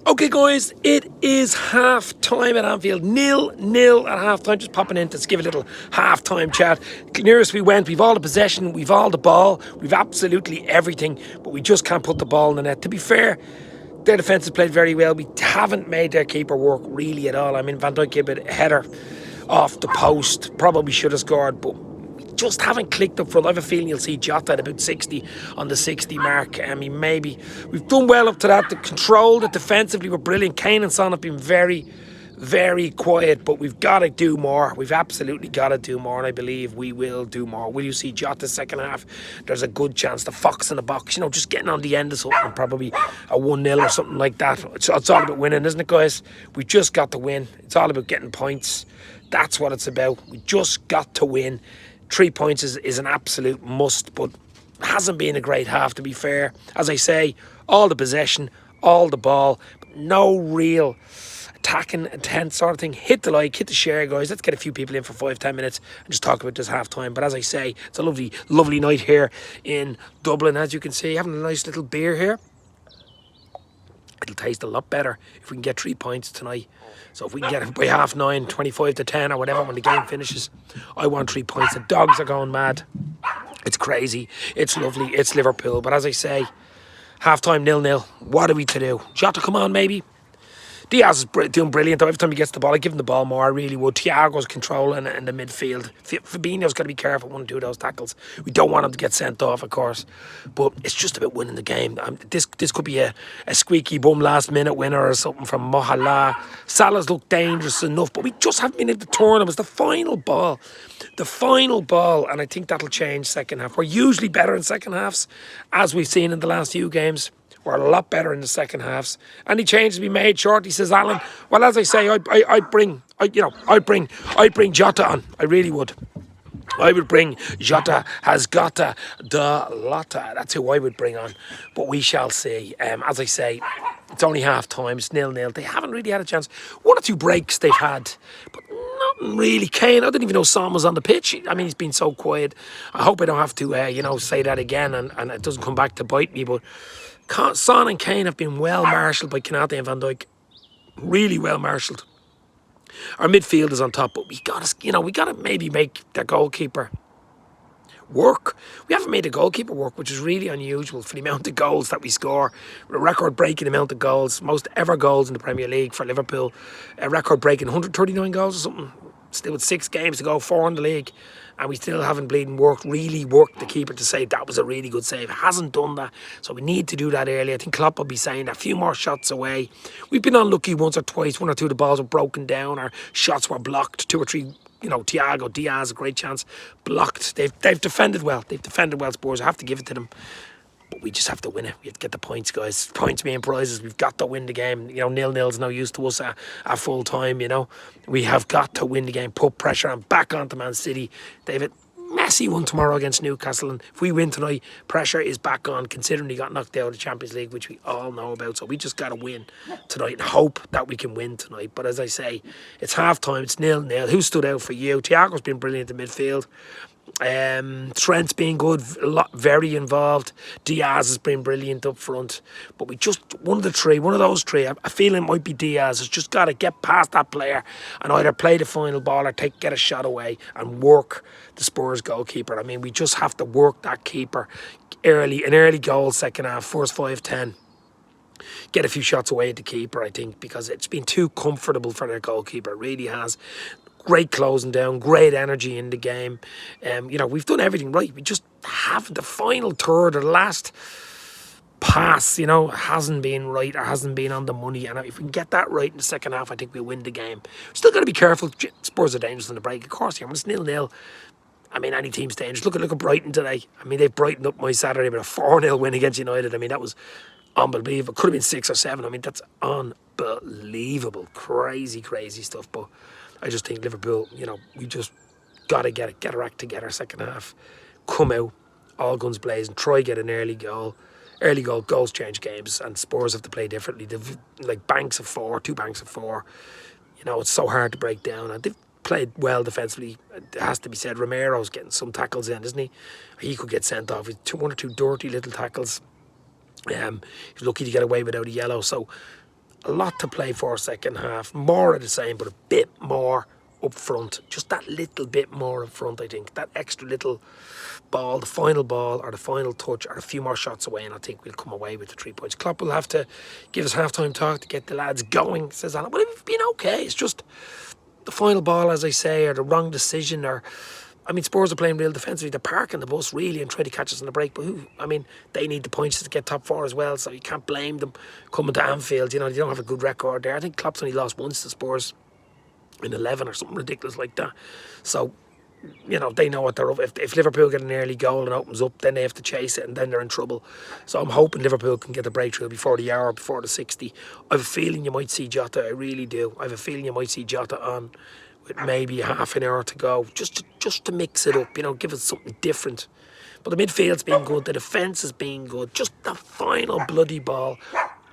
Okay, guys, it is half time at Anfield. 0-0 at half time. Just popping in to give a little half time chat. Nearest we went, we've all the possession, we've all the ball, we've absolutely everything, but we just can't put the ball in the net. To be fair, their defence has played very well. We haven't made their keeper work really at all. I mean, Van Dijk gave a header off the post, probably should have scored, but just haven't clicked up front. I have a feeling you'll see Jota at about 60 on the 60 mark. I mean, maybe we've done well up to that. The control, defensively were brilliant. Kane and Son have been very, very quiet, but we've got to do more. We've absolutely got to do more, and I believe we will do more. Will you see Jota second half? There's a good chance. The fox in the box, just getting on the end of something, probably a 1-0 or something like that. It's all about winning, isn't it, guys? We just got to win. It's all about getting points. That's what it's about. We just got to win. 3 points is an absolute must, but hasn't been a great half, to be fair. As I say, all the possession, all the ball, but no real attacking intent sort of thing. Hit the like, hit the share, guys. Let's get a few people in for 5-10 minutes and just talk about this half time. But as I say, it's a lovely, lovely night here in Dublin. As you can see, having a nice little beer here. It'll taste a lot better if we can get 3 points tonight. So if we can get it by 9:30, 25-10 or whatever when the game finishes, I want 3 points. The dogs are going mad. It's crazy. It's lovely. It's Liverpool. But as I say, half-time 0-0. What are we to do? Jota, come on, maybe. Diaz is doing brilliant, though. Every time he gets the ball, I give him the ball more. I really would. Thiago's controlling in the midfield. Fabinho's got to be careful 1 or 2 of those tackles. We don't want him to get sent off, of course. But it's just about winning the game. This could be a squeaky bum last-minute winner or something from Mohala. Salah's looked dangerous enough, but we just haven't been able to turn him. It's the final ball. The final ball, and I think that'll change second half. We're usually better in second halves, as we've seen in the last few games. We're a lot better in the second halves. Any changes be made shortly, says Alan. Well, as I say, I'd bring Jota on. I really would. I would bring Jota has got the Lotta. That's who I would bring on. But we shall see. As I say, it's only half time. It's 0-0. They haven't really had a chance. 1 or 2 breaks they've had, but nothing really. Kane, I didn't even know Son was on the pitch. I mean, he's been so quiet. I hope I don't have to, say that again and it doesn't come back to bite me. But Son and Kane have been well marshalled by Konate and Van Dijk. Really well marshalled. Our midfield is on top, but we gotta maybe make the goalkeeper work. We haven't made the goalkeeper work, which is really unusual for the amount of goals that we score. A record-breaking amount of goals, most ever goals in the Premier League for Liverpool. A record-breaking 139 goals or something. Still with 6 games to go, 4 in the league, and we still haven't really worked the keeper to say that was a really good save. Hasn't done that, so we need to do that early. I think Klopp will be saying a few more shots away. We've been unlucky once or twice. 1 or 2 of the balls were broken down, or shots were blocked. 2 or 3, Thiago, Diaz, a great chance, blocked. They've defended well. They've defended well, Spurs. I have to give it to them. But we just have to win it. We have to get the points, guys. Points being prizes. We've got to win the game. 0-0 is no use to us at full time, We have got to win the game. Put pressure on. Back onto Man City. They have a messy one tomorrow against Newcastle. And if we win tonight, pressure is back on, considering they got knocked out of the Champions League, which we all know about. So we just got to win tonight and hope that we can win tonight. But as I say, it's half time. It's 0-0. Who stood out for you? Thiago's been brilliant in midfield. Trent's been good, very involved. Diaz has been brilliant up front, but we just one of those three. I feel it might be Diaz. Has just got to get past that player and either play the final ball or get a shot away and work the Spurs goalkeeper. I mean, we just have to work that keeper early. An early goal, second half, first 5-10. Get a few shots away at the keeper, I think, because it's been too comfortable for their goalkeeper. It really has. Great closing down, great energy in the game. We've done everything right. We just haven't. The final third or the last pass, hasn't been right or hasn't been on the money. And if we can get that right in the second half, I think we'll win the game. Still got to be careful. Spurs are dangerous in the break, of course. When it's 0-0, I mean, any team's dangerous. Look at Brighton today. I mean, they've brightened up my Saturday with a 4-0 win against United. I mean, that was unbelievable. Could have been 6 or 7. I mean, that's unbelievable. Crazy stuff. But I just think Liverpool, we just got to get our act together second half. Come out, all guns blazing, try get an early goal. Early goals change games, and Spurs have to play differently. They've banks of 4, 2 banks of 4. It's so hard to break down, and they've played well defensively. It has to be said. Romero's getting some tackles in, isn't he? He could get sent off. He's 1 or 2 dirty little tackles. He's lucky to get away without a yellow. So A lot to play for second half. More of the same, but a bit more up front. Just that little bit more up front, I think. That extra little ball, the final ball or the final touch or a few more shots away, and I think we'll come away with the 3 points. Klopp will have to give us half-time talk to get the lads going, says Alan. But we've been okay. It's just the final ball, as I say, or the wrong decision, or I mean, Spurs are playing real defensively. They're parking the bus really and trying to catch us on the break. But I mean, they need the points to get top 4 as well, so you can't blame them coming to Anfield. You know, they don't have a good record there. I think Klopp's only lost once to Spurs in 11 or something ridiculous like that. So, you know, they know what they're up. If Liverpool get an early goal and opens up, then they have to chase it, and then they're in trouble. So I'm hoping Liverpool can get the breakthrough before the hour, before the 60. I have a feeling you might see Jota. I really do. I have a feeling you might see Jota on with maybe half an hour to go, just to mix it up, you know, give us something different. But the midfield's been good, the defence has been good. Just the final bloody ball,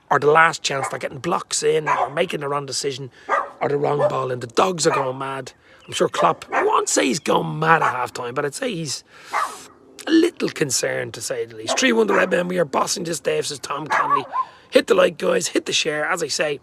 or the last chance, they're getting blocks in, or making the wrong decision, or the wrong ball, and the dogs are going mad. I'm sure Klopp, I won't say he's gone mad at half-time, but I'd say he's a little concerned, to say the least. 3-1 the Red Men, we are bossing this day, says Tom Conley. Hit the like, guys, hit the share. As I say,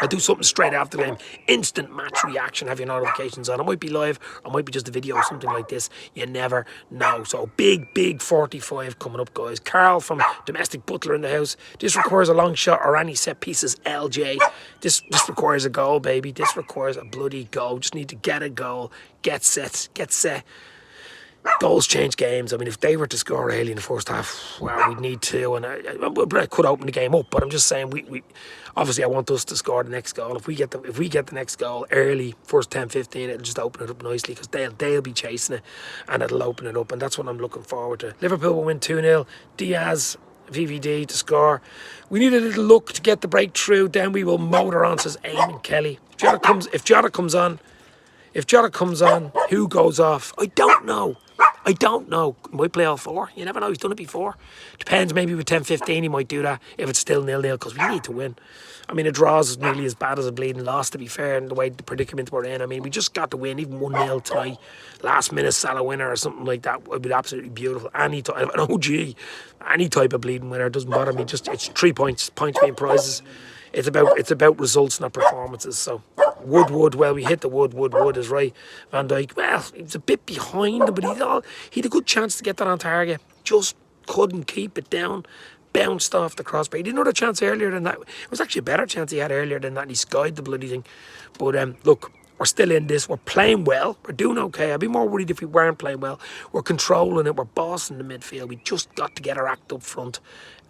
I'll do something straight after the game. Instant match reaction. Have your notifications on. It might be live, or it might be just a video or something like this. You never know. So big 45 coming up, guys. Carl from Domestic Butler in the house. This requires a long shot or any set pieces. LJ. This requires a goal, baby. This requires a bloody goal. Just need to get a goal. Get set. Goals change games. I mean, if they were to score early in the first half, well, we'd need to, and I could open the game up. But I'm just saying, we obviously I want us to score the next goal. If we get the next goal early, first 10-15, it'll just open it up nicely, because they'll be chasing it, and it'll open it up, and that's what I'm looking forward to. Liverpool will win 2-0. Diaz, VVD to score. We need a little luck to get the breakthrough. Then we will motor on, says Eamon Kelly. If Jota comes on, who goes off? I don't know. He might play all 4. You never know. He's done it before. Depends. Maybe with 10-15 he might do that if it's still 0-0, because we need to win. I mean, a draw is nearly as bad as a bleeding loss, to be fair, in the way the predicament we're in. I mean, we just got to win, even 1-0 tonight. Last minute Salah winner or something like that would be absolutely beautiful. Any type, an OG, any type of bleeding winner, doesn't bother me. Just, it's 3 points being prizes. It's about results, not performances. So Wood, well, we hit the Wood is right. Van Dijk, well, he was a bit behind him, but he had a good chance to get that on target. Just couldn't keep it down. Bounced off the crossbar. He did another chance earlier than that. It was actually a better chance he had earlier than that, and he skied the bloody thing. But look, we're still in this. We're playing well. We're doing okay. I'd be more worried if we weren't playing well. We're controlling it. We're bossing the midfield. We just got to get our act up front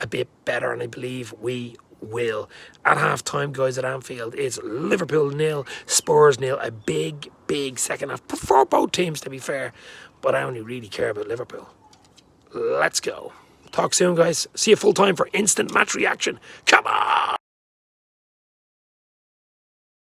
a bit better, and I believe we will. At half-time, guys, at Anfield, it's Liverpool 0, Spurs 0. A big second half for both teams, to be fair. But I only really care about Liverpool. Let's go. Talk soon, guys. See you full time for instant match reaction. Come on!